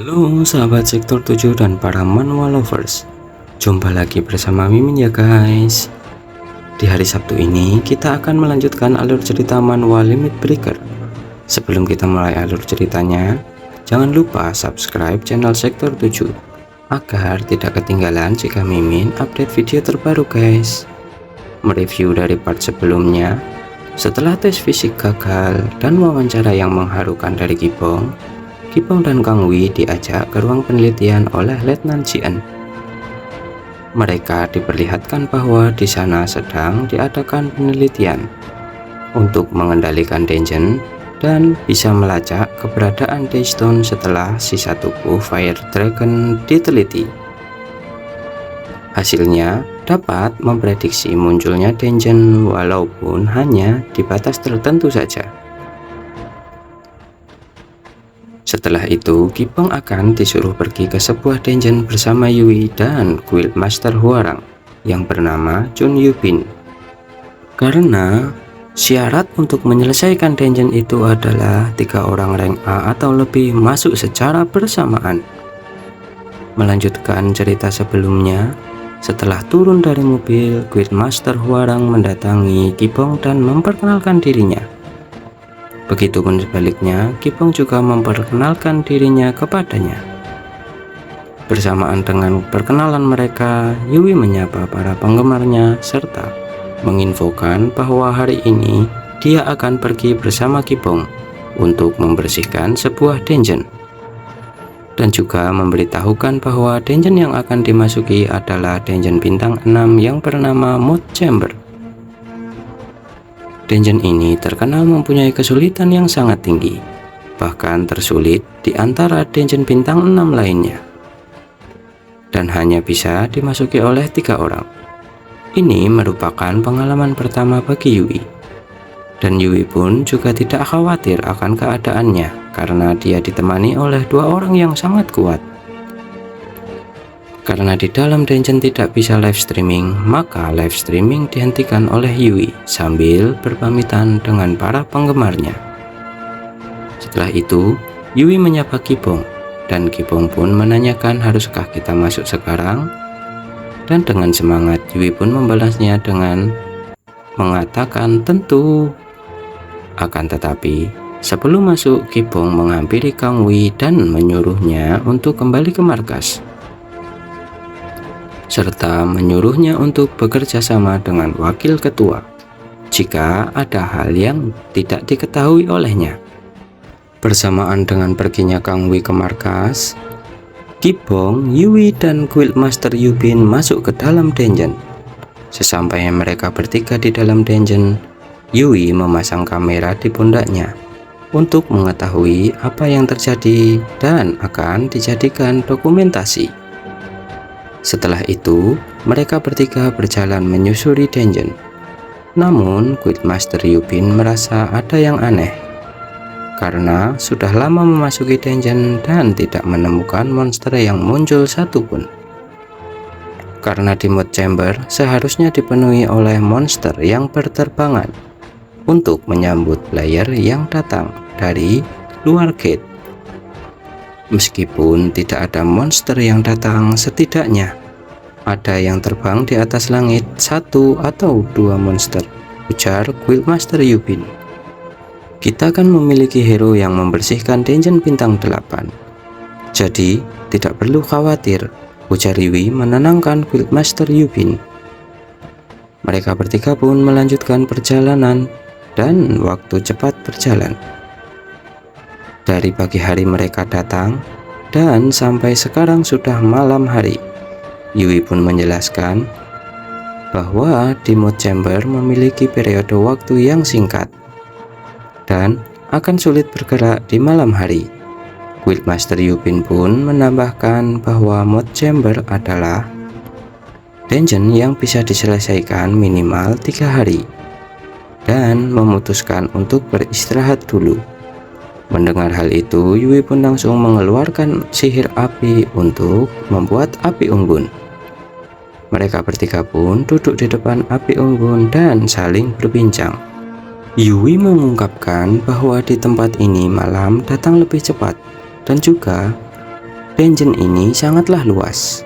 Halo sahabat sektor 7 dan para manhwa lovers. Jumpa lagi bersama Mimin ya guys. Di hari Sabtu ini kita akan melanjutkan alur cerita manhwa Limit Breaker. Sebelum kita mulai alur ceritanya, jangan lupa subscribe channel sektor 7 agar tidak ketinggalan jika Mimin update video terbaru guys. Mereview dari part sebelumnya, setelah tes fisik gagal dan wawancara yang mengharukan dari Kibong dan Kang Wi diajak ke ruang penelitian oleh Letnan Jian. Mereka diperlihatkan bahwa di sana sedang diadakan penelitian untuk mengendalikan Dengen dan bisa melacak keberadaan Daystone setelah sisa tubuh Fire Dragon diteliti. Hasilnya dapat memprediksi munculnya Dengen walaupun hanya di batas tertentu saja. Setelah itu, Kibong akan disuruh pergi ke sebuah dungeon bersama Yui dan Guild Master Hwoarang yang bernama Chun Yubin. Karena syarat untuk menyelesaikan dungeon itu adalah 3 orang rank A atau lebih masuk secara bersamaan. Melanjutkan cerita sebelumnya, setelah turun dari mobil, Guild Master Hwoarang mendatangi Kibong dan memperkenalkan dirinya. Begitupun sebaliknya, Kibong juga memperkenalkan dirinya kepadanya. Bersamaan dengan perkenalan mereka, Yui menyapa para penggemarnya serta menginfokan bahwa hari ini dia akan pergi bersama Kibong untuk membersihkan sebuah dungeon. Dan juga memberitahukan bahwa dungeon yang akan dimasuki adalah dungeon bintang 6 yang bernama Mood Chamber. Dungeon ini terkenal mempunyai kesulitan yang sangat tinggi, bahkan tersulit di antara dungeon bintang 6 lainnya, dan hanya bisa dimasuki oleh 3 orang. Ini merupakan pengalaman pertama bagi Yui, dan Yui pun juga tidak khawatir akan keadaannya karena dia ditemani oleh 2 orang yang sangat kuat. Karena di dalam dungeon tidak bisa live streaming, maka live streaming dihentikan oleh Yui sambil berpamitan dengan para penggemarnya. Setelah itu, Yui menyapa Kibong, dan Kibong pun menanyakan haruskah kita masuk sekarang? Dan dengan semangat, Yui pun membalasnya dengan mengatakan tentu. Akan tetapi, sebelum masuk, Kibong menghampiri Kang Wi dan menyuruhnya untuk kembali ke markas, serta menyuruhnya untuk bekerja sama dengan wakil ketua jika ada hal yang tidak diketahui olehnya. Bersamaan dengan perginya Kang Wi ke markas, Kibong, Yui, dan Guild Master Yubin masuk ke dalam dungeon. Sesampainya mereka bertiga di dalam dungeon, Yui memasang kamera di pundaknya untuk mengetahui apa yang terjadi dan akan dijadikan dokumentasi. Setelah itu, mereka bertiga berjalan menyusuri dungeon. Namun, Guild Master Yubin merasa ada yang aneh, karena sudah lama memasuki dungeon dan tidak menemukan monster yang muncul satupun. Karena di Mood Chamber seharusnya dipenuhi oleh monster yang berterbangan untuk menyambut player yang datang dari luar gate. Meskipun tidak ada monster yang datang, setidaknya ada yang terbang di atas langit, 1 atau 2 monster, ujar Guild Master Yubin. Kita kan memiliki hero yang membersihkan dungeon bintang 8, jadi tidak perlu khawatir, ujar Yui menenangkan Guild Master Yubin. Mereka bertiga pun melanjutkan perjalanan dan waktu cepat berjalan. Dari pagi hari mereka datang dan sampai sekarang sudah malam hari. Yui pun menjelaskan bahwa di Mood Chamber memiliki periode waktu yang singkat dan akan sulit bergerak di malam hari. Guild Master Yubin pun menambahkan bahwa Mood Chamber adalah dungeon yang bisa diselesaikan minimal 3 hari dan memutuskan untuk beristirahat dulu. Mendengar hal itu, Yui pun langsung mengeluarkan sihir api untuk membuat api unggun. Mereka bertiga pun duduk di depan api unggun dan saling berbincang. Yui mengungkapkan bahwa di tempat ini malam datang lebih cepat dan juga dungeon ini sangatlah luas,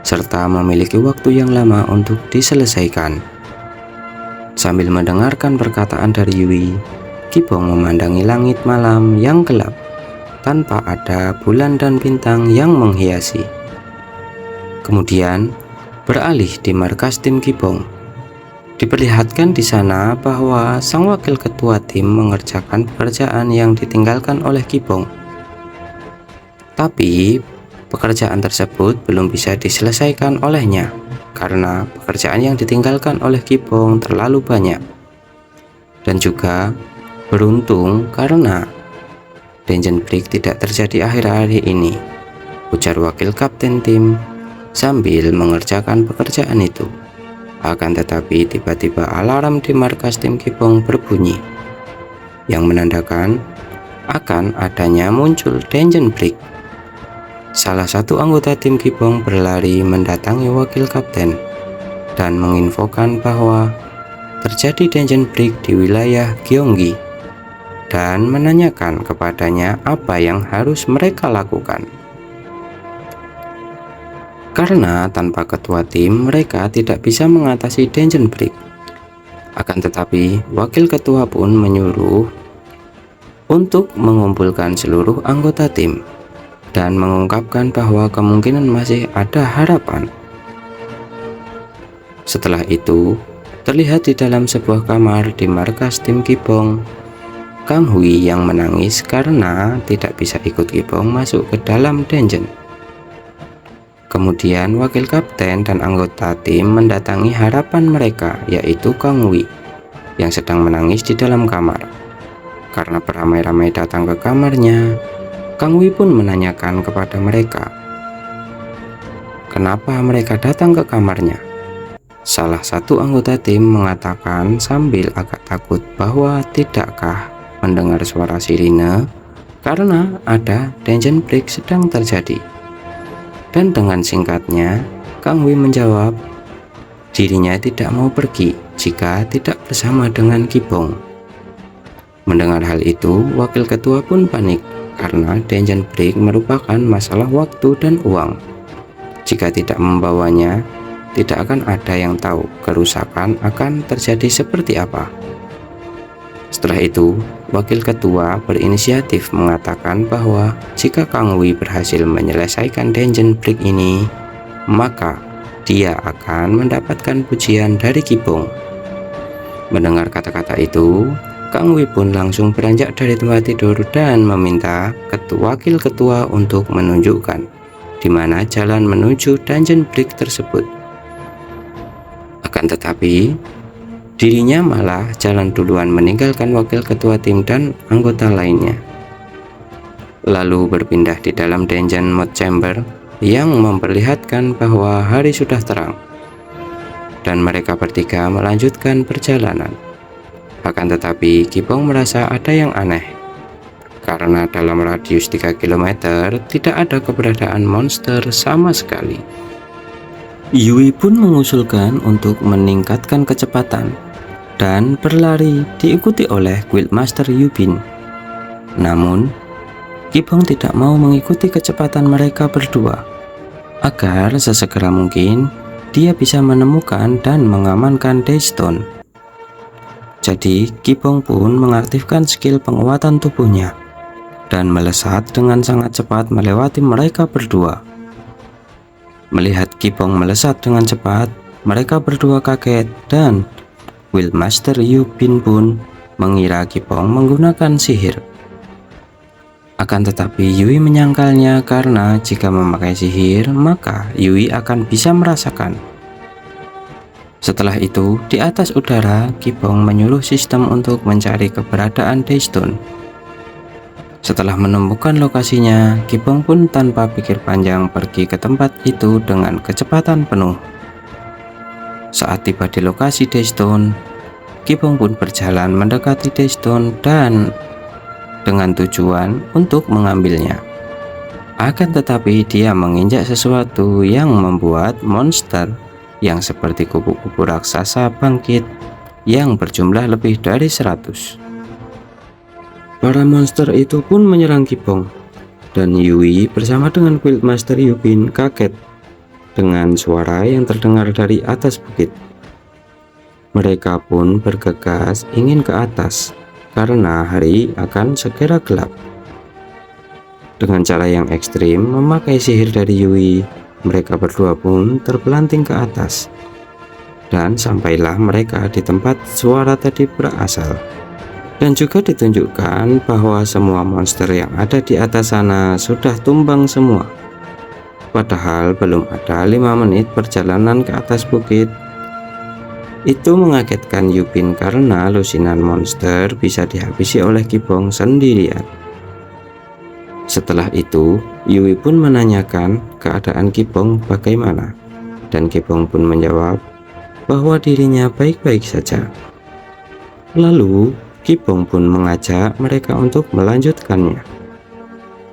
serta memiliki waktu yang lama untuk diselesaikan. Sambil mendengarkan perkataan dari Yui, Kibong memandangi langit malam yang gelap, tanpa ada bulan dan bintang yang menghiasi. Kemudian, beralih di markas tim Kibong. Diperlihatkan di sana bahwa sang wakil ketua tim mengerjakan pekerjaan yang ditinggalkan oleh Kibong. Tapi, pekerjaan tersebut belum bisa diselesaikan olehnya, karena pekerjaan yang ditinggalkan oleh Kibong terlalu banyak. Dan juga beruntung karena dungeon break tidak terjadi akhir-akhir ini, ujar wakil kapten tim sambil mengerjakan pekerjaan itu. Akan tetapi tiba-tiba alarm di markas tim Kibong berbunyi, yang menandakan akan adanya muncul dungeon break. Salah satu anggota tim Kibong berlari mendatangi wakil kapten dan menginfokan bahwa terjadi dungeon break di wilayah Gyeonggi dan menanyakan kepadanya apa yang harus mereka lakukan. Karena tanpa ketua tim mereka tidak bisa mengatasi dungeon break. Akan tetapi wakil ketua pun menyuruh untuk mengumpulkan seluruh anggota tim dan mengungkapkan bahwa kemungkinan masih ada harapan. Setelah itu, terlihat di dalam sebuah kamar di markas tim Kibong, Kang Hui yang menangis karena tidak bisa ikut Kibong masuk ke dalam dungeon. Kemudian wakil kapten dan anggota tim mendatangi harapan mereka, yaitu Kang Hui yang sedang menangis di dalam kamar. Karena beramai-ramai datang ke kamarnya, Kang Hui pun menanyakan kepada mereka, kenapa mereka datang ke kamarnya. Salah satu anggota tim mengatakan sambil agak takut bahwa tidakkah mendengar suara sirine karena ada dungeon break sedang terjadi. Dan dengan singkatnya, Kang Hui menjawab dirinya tidak mau pergi jika tidak bersama dengan Kibong. Mendengar hal itu, wakil ketua pun panik karena dungeon break merupakan masalah waktu dan uang. Jika tidak membawanya, tidak akan ada yang tahu kerusakan akan terjadi seperti apa. Setelah itu, wakil ketua berinisiatif mengatakan bahwa jika Kang Hui berhasil menyelesaikan dungeon break ini, maka dia akan mendapatkan pujian dari Kibong. Mendengar kata-kata itu, Kang Hui pun langsung beranjak dari tempat tidur dan meminta wakil ketua untuk menunjukkan di mana jalan menuju dungeon break tersebut. Akan tetapi, dirinya malah jalan duluan meninggalkan wakil ketua tim dan anggota lainnya. Lalu berpindah di dalam dungeon mode chamber yang memperlihatkan bahwa hari sudah terang. Dan mereka bertiga melanjutkan perjalanan. Akan tetapi Kibong merasa ada yang aneh, karena dalam radius 3 km tidak ada keberadaan monster sama sekali. Yui pun mengusulkan untuk meningkatkan kecepatan dan berlari diikuti oleh Guildmaster Yubin. Namun, Kibong tidak mau mengikuti kecepatan mereka berdua, agar sesegera mungkin dia bisa menemukan dan mengamankan Daystone. Jadi, Kibong pun mengaktifkan skill penguatan tubuhnya dan melesat dengan sangat cepat melewati mereka berdua. Melihat Kibong melesat dengan cepat, mereka berdua kaget dan Guildmaster Yubin pun mengira Kibong menggunakan sihir. Akan tetapi Yui menyangkalnya karena jika memakai sihir, maka Yui akan bisa merasakan. Setelah itu, di atas udara, Kibong menyuruh sistem untuk mencari keberadaan Daystone. Setelah menemukan lokasinya, Kibong pun tanpa pikir panjang pergi ke tempat itu dengan kecepatan penuh. Saat tiba di lokasi Daystone, Kibong pun berjalan mendekati Daystone dan dengan tujuan untuk mengambilnya. Akan tetapi dia menginjak sesuatu yang membuat monster yang seperti kupu-kupu raksasa bangkit yang berjumlah lebih dari 100. Para monster itu pun menyerang Kibong Dan Yui bersama dengan Guildmaster Yubin kaget dengan suara yang terdengar dari atas bukit. Mereka pun bergegas ingin ke atas karena hari akan segera gelap. Dengan cara yang ekstrim memakai sihir dari Yui, mereka berdua pun terpelanting ke atas. Dan sampailah mereka di tempat suara tadi berasal. Dan juga ditunjukkan bahwa semua monster yang ada di atas sana sudah tumbang semua. Padahal belum ada 5 menit perjalanan ke atas bukit. Itu mengagetkan Yubin karena lusinan monster bisa dihabisi oleh Kibong sendirian. Setelah itu, Yui pun menanyakan keadaan Kibong bagaimana. Dan Kibong pun menjawab bahwa dirinya baik-baik saja. Lalu, Kibong pun mengajak mereka untuk melanjutkannya.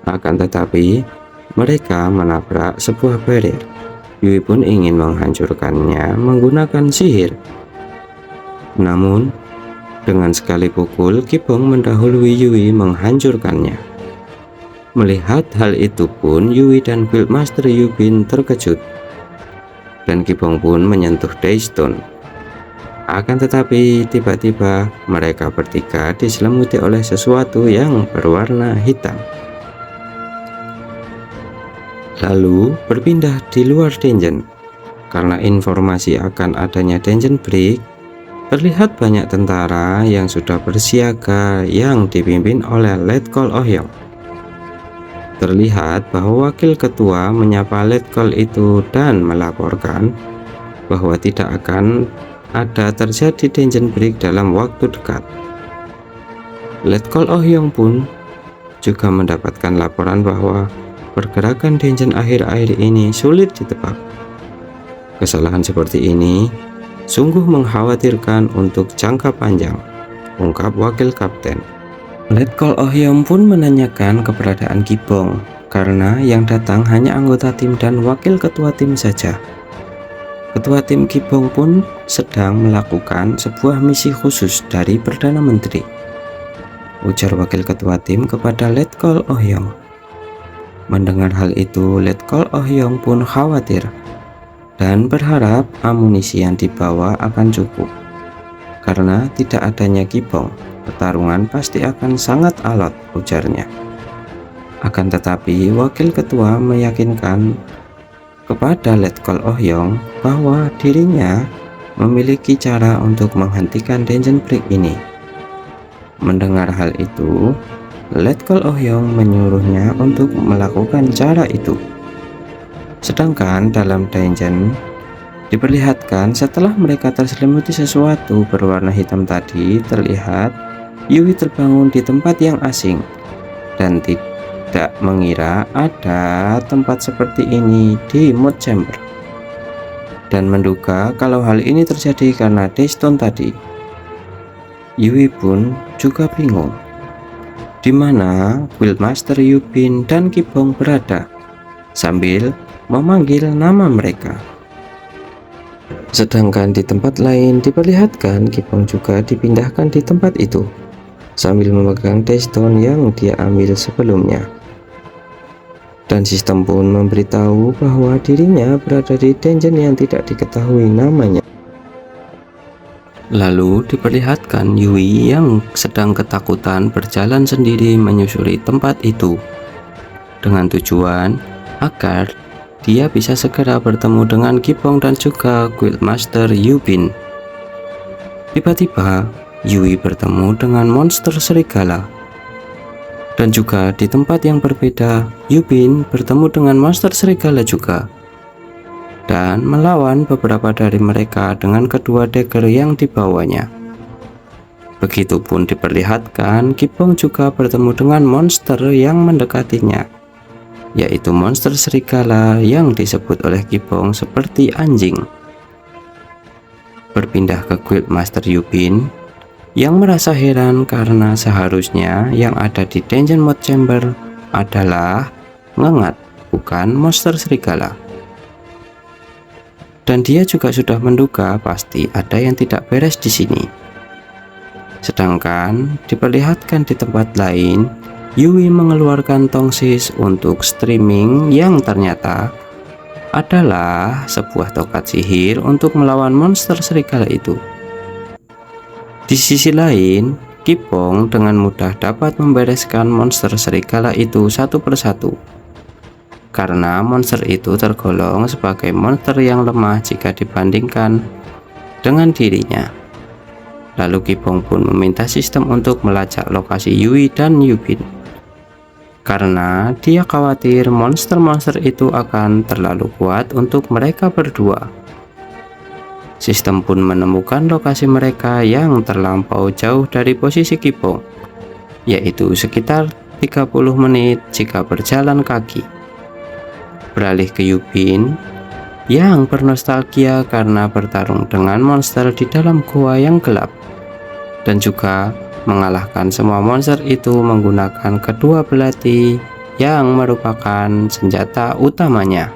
Akan tetapi, mereka menabrak sebuah barrier. Yui pun ingin menghancurkannya menggunakan sihir. Namun, dengan sekali pukul, Kibong mendahului Yui menghancurkannya. Melihat hal itu pun, Yui dan Guildmaster Yubin terkejut. Dan Kibong pun menyentuh Daystone. Akan tetapi tiba-tiba mereka bertiga diselimuti oleh sesuatu yang berwarna hitam. Lalu berpindah di luar dungeon. Karena informasi akan adanya dungeon break, terlihat banyak tentara yang sudah bersiaga yang dipimpin oleh Letkol Ohyong. Terlihat bahwa wakil ketua menyapa Letkol itu dan melaporkan bahwa tidak akan ada terjadi dungeon break dalam waktu dekat. Letkol Ohyong pun juga mendapatkan laporan bahwa pergerakan dungeon akhir-akhir ini sulit ditebak. Kesalahan seperti ini sungguh mengkhawatirkan untuk jangka panjang, ungkap wakil kapten. Letkol Ohyong pun menanyakan keberadaan Kibong karena yang datang hanya anggota tim dan wakil ketua tim saja. Ketua tim Kibong pun sedang melakukan sebuah misi khusus dari Perdana Menteri, ujar wakil ketua tim kepada Letkol Ohyong. Mendengar hal itu, Letkol Ohyong pun khawatir dan berharap amunisi yang dibawa akan cukup. Karena tidak adanya Kibong, pertarungan pasti akan sangat alot, ujarnya. Akan tetapi, wakil ketua meyakinkan kepada Letkol Ohyong bahwa dirinya memiliki cara untuk menghentikan dungeon break ini. Mendengar hal itu, Letkol Ohyong menyuruhnya untuk melakukan cara itu. Sedangkan dalam dungeon diperlihatkan setelah mereka terselimuti sesuatu berwarna hitam tadi, terlihat Yui terbangun di tempat yang asing dan tidak mengira ada tempat seperti ini di Mood Chamber, dan menduga kalau hal ini terjadi karena Daystone tadi. Yui pun juga bingung di mana Guildmaster Yubin dan Kibong berada, sambil memanggil nama mereka. Sedangkan di tempat lain diperlihatkan Kibong juga dipindahkan di tempat itu sambil memegang Daystone yang dia ambil sebelumnya. Dan sistem pun memberitahu bahwa dirinya berada di dungeon yang tidak diketahui namanya. Lalu diperlihatkan Yui yang sedang ketakutan berjalan sendiri menyusuri tempat itu dengan tujuan agar dia bisa segera bertemu dengan Kibong dan juga Guildmaster Yubin. Tiba-tiba Yui bertemu dengan monster serigala. Dan juga di tempat yang berbeda, Yubin bertemu dengan monster serigala juga dan melawan beberapa dari mereka dengan kedua dagger yang dibawanya. Begitupun diperlihatkan Kibong juga bertemu dengan monster yang mendekatinya, yaitu monster serigala yang disebut oleh Kibong seperti anjing. Berpindah ke Guildmaster Yubin yang merasa heran karena seharusnya yang ada di dungeon Mood Chamber adalah ngengat, bukan monster serigala. Dan dia juga sudah menduga pasti ada yang tidak beres di sini. Sedangkan diperlihatkan di tempat lain, Yui mengeluarkan tongsis untuk streaming yang ternyata adalah sebuah tongkat sihir untuk melawan monster serigala itu. Di sisi lain, Kipong dengan mudah dapat membereskan monster serigala itu satu persatu, karena monster itu tergolong sebagai monster yang lemah jika dibandingkan dengan dirinya. Lalu Kipong pun meminta sistem untuk melacak lokasi Yui dan Yubin, karena dia khawatir monster-monster itu akan terlalu kuat untuk mereka berdua. Sistem pun menemukan lokasi mereka yang terlampau jauh dari posisi Kipong, yaitu sekitar 30 menit jika berjalan kaki. Beralih ke Yubin yang bernostalgia karena bertarung dengan monster di dalam gua yang gelap, dan juga mengalahkan semua monster itu menggunakan kedua belati yang merupakan senjata utamanya.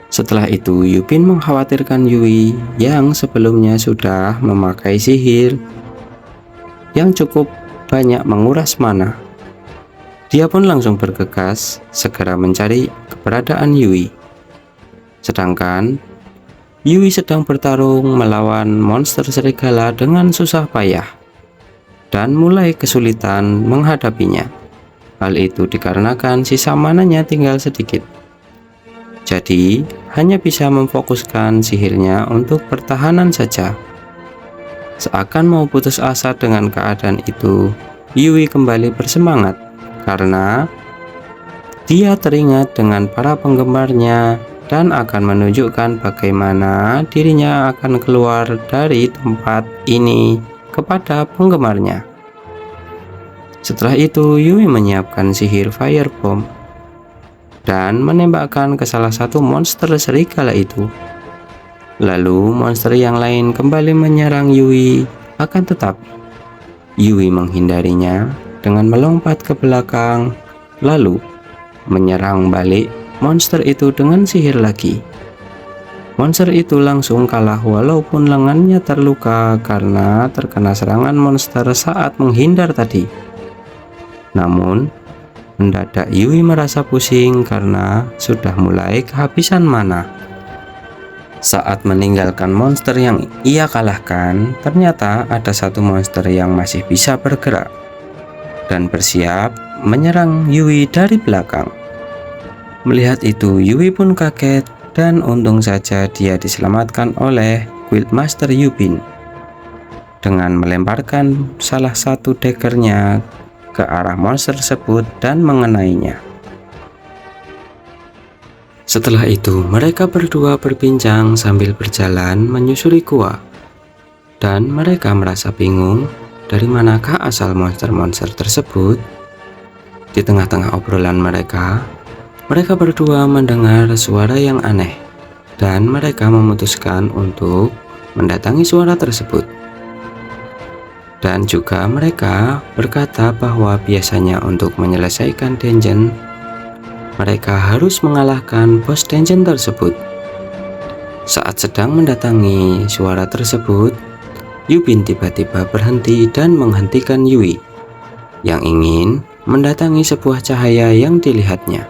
Setelah itu, Yubin mengkhawatirkan Yui yang sebelumnya sudah memakai sihir yang cukup banyak menguras mana. Dia pun langsung bergegas segera mencari keberadaan Yui. Sedangkan Yui sedang bertarung melawan monster serigala dengan susah payah dan mulai kesulitan menghadapinya. Hal itu dikarenakan sisa mananya tinggal sedikit. Jadi, hanya bisa memfokuskan sihirnya untuk pertahanan saja. Seakan mau putus asa dengan keadaan itu, Yui kembali bersemangat karena dia teringat dengan para penggemarnya dan akan menunjukkan bagaimana dirinya akan keluar dari tempat ini kepada penggemarnya. Setelah itu, Yui menyiapkan sihir Fire Bomb dan menembakkan ke salah satu monster serigala itu. Lalu monster yang lain kembali menyerang Yui, akan tetapi Yui menghindarinya dengan melompat ke belakang, lalu menyerang balik monster itu dengan sihir lagi. Monster itu langsung kalah walaupun lengannya terluka karena terkena serangan monster saat menghindar tadi. Namun mendadak Yui merasa pusing karena sudah mulai kehabisan mana. Saat meninggalkan monster yang ia kalahkan, ternyata ada satu monster yang masih bisa bergerak dan bersiap menyerang Yui dari belakang. Melihat itu, Yui pun kaget dan untung saja dia diselamatkan oleh Guildmaster Yubin dengan melemparkan salah satu daggernya ke arah monster tersebut dan mengenainya. Setelah itu, mereka berdua berbincang sambil berjalan menyusuri gua, dan mereka merasa bingung dari manakah asal monster-monster tersebut. Di tengah-tengah obrolan mereka berdua mendengar suara yang aneh, dan mereka memutuskan untuk mendatangi suara tersebut. Dan juga mereka berkata bahwa biasanya untuk menyelesaikan dungeon, mereka harus mengalahkan bos dungeon tersebut. Saat sedang mendatangi suara tersebut, Yubin tiba-tiba berhenti dan menghentikan Yui yang ingin mendatangi sebuah cahaya yang dilihatnya.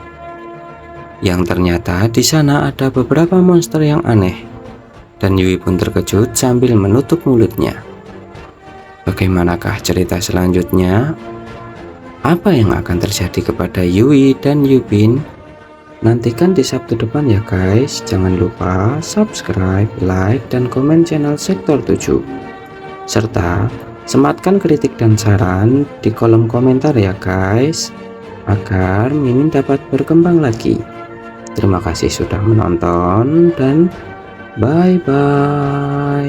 Yang ternyata di sana ada beberapa monster yang aneh, dan Yui pun terkejut sambil menutup mulutnya. Bagaimanakah cerita selanjutnya? Apa yang akan terjadi kepada Yui dan Yubin? Nantikan di Sabtu depan ya guys. Jangan lupa subscribe, like, dan komen channel Sektor 7. Serta sematkan kritik dan saran di kolom komentar ya guys, agar Mimin dapat berkembang lagi. Terima kasih sudah menonton dan bye-bye.